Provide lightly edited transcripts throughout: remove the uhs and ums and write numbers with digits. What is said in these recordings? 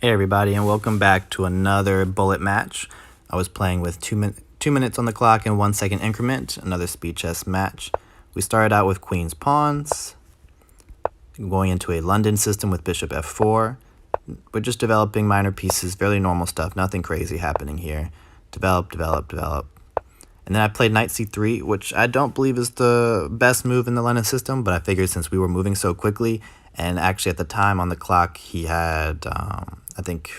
Hey everybody, and welcome back to another bullet match. I was playing with 2 minutes on the clock in 1 second increment, another speed chess match. We started out with queen's pawns, going into a London system with bishop f4. We're just developing minor pieces, fairly normal stuff, nothing crazy happening here. Develop. And then I played knight c3, which I don't believe is the best move in the London system, but I figured since we were moving so quickly, and actually at the time on the clock he had, I think,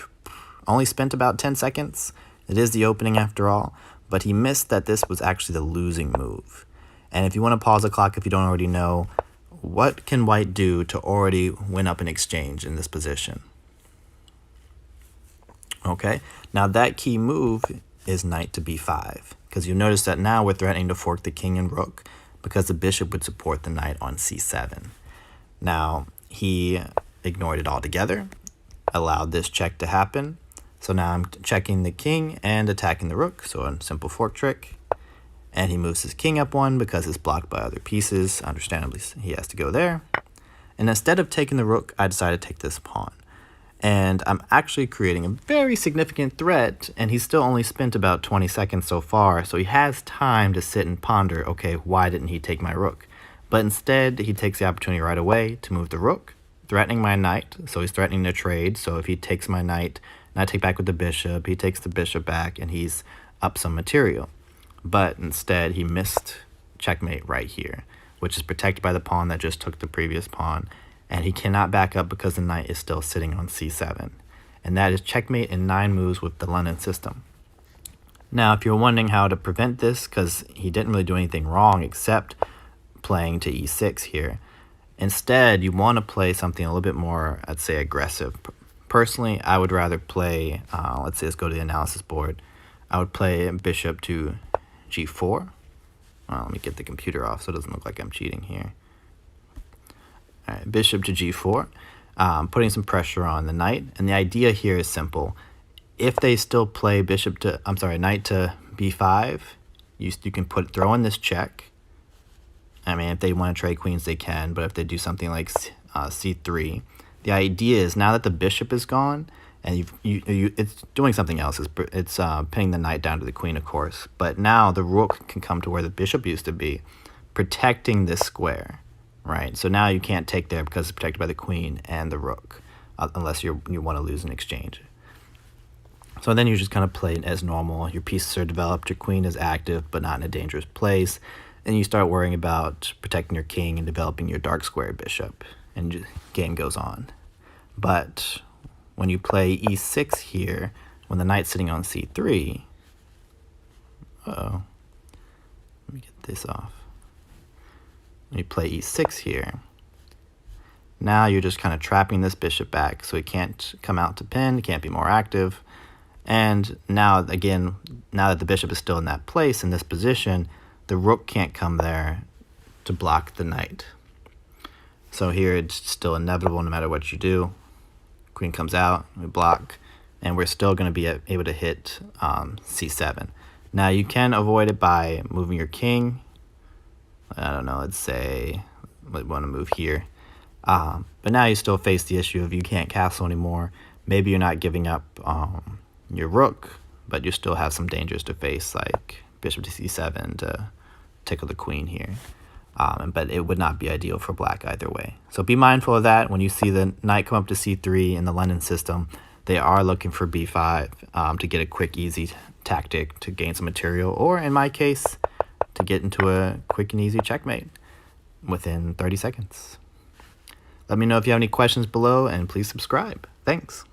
only spent about 10 seconds. It is the opening after all, but he missed that this was actually the losing move. And if you want to pause the clock if you don't already know, what can white do to already win up an exchange in this position? Okay, now that key move is knight to b5, because you notice that now we're threatening to fork the king and rook because the bishop would support the knight on c7. Now, he ignored it altogether, allowed this check to happen. So now I'm checking the king and attacking the rook, so a simple fork trick. And he moves his king up one because it's blocked by other pieces. Understandably, he has to go there. And instead of taking the rook, I decided to take this pawn. And I'm actually creating a very significant threat, and he's still only spent about 20 seconds so far, so he has time to sit and ponder, okay, why didn't he take my rook? But instead, he takes the opportunity right away to move the rook, threatening my knight, so he's threatening to trade. So if he takes my knight, and I take back with the bishop, he takes the bishop back, and he's up some material. But instead, he missed checkmate right here, which is protected by the pawn that just took the previous pawn, and he cannot back up because the knight is still sitting on c7. And that is checkmate in 9 moves with the London system. Now, if you're wondering how to prevent this, because he didn't really do anything wrong except playing to e6 here, instead, you want to play something a little bit more, I'd say, aggressive. Personally, I would rather play, let's say, let's go to the analysis board. I would play bishop to g4. Let me get the computer off so it doesn't look like I'm cheating here. All right, bishop to g4, putting some pressure on the knight. And the idea here is simple. If they still play knight to b5, you can throw in this check. I mean, if they want to trade queens, they can, but if they do something like c3, the idea is now that the bishop is gone, and it's doing something else. It's pinning the knight down to the queen, of course, but now the rook can come to where the bishop used to be, protecting this square, right? So now you can't take there because it's protected by the queen and the rook, unless you want to lose an exchange. So then you just kind of play it as normal. Your pieces are developed, your queen is active, but not in a dangerous place. And you start worrying about protecting your king and developing your dark square bishop, and the game goes on. But when you play e6 here, when the knight's sitting on c3, let me get this off. When you play e6 here, now you're just kind of trapping this bishop back, so he can't come out to pin, can't be more active. And now, again, now that the bishop is still in that place, in this position, the rook can't come there to block the knight. So here it's still inevitable no matter what you do. Queen comes out, we block, and we're still going to be able to hit c7. Now you can avoid it by moving your king. I don't know, let's say we want to move here. But now you still face the issue of you can't castle anymore. Maybe you're not giving up your rook, but you still have some dangers to face, like bishop to c7 to tickle the queen here. But it would not be ideal for black either way. So be mindful of that. When you see the knight come up to c3 in the London system, they are looking for b5 to get a quick, easy tactic to gain some material, or in my case, to get into a quick and easy checkmate within 30 seconds. Let me know if you have any questions below, and please subscribe. Thanks.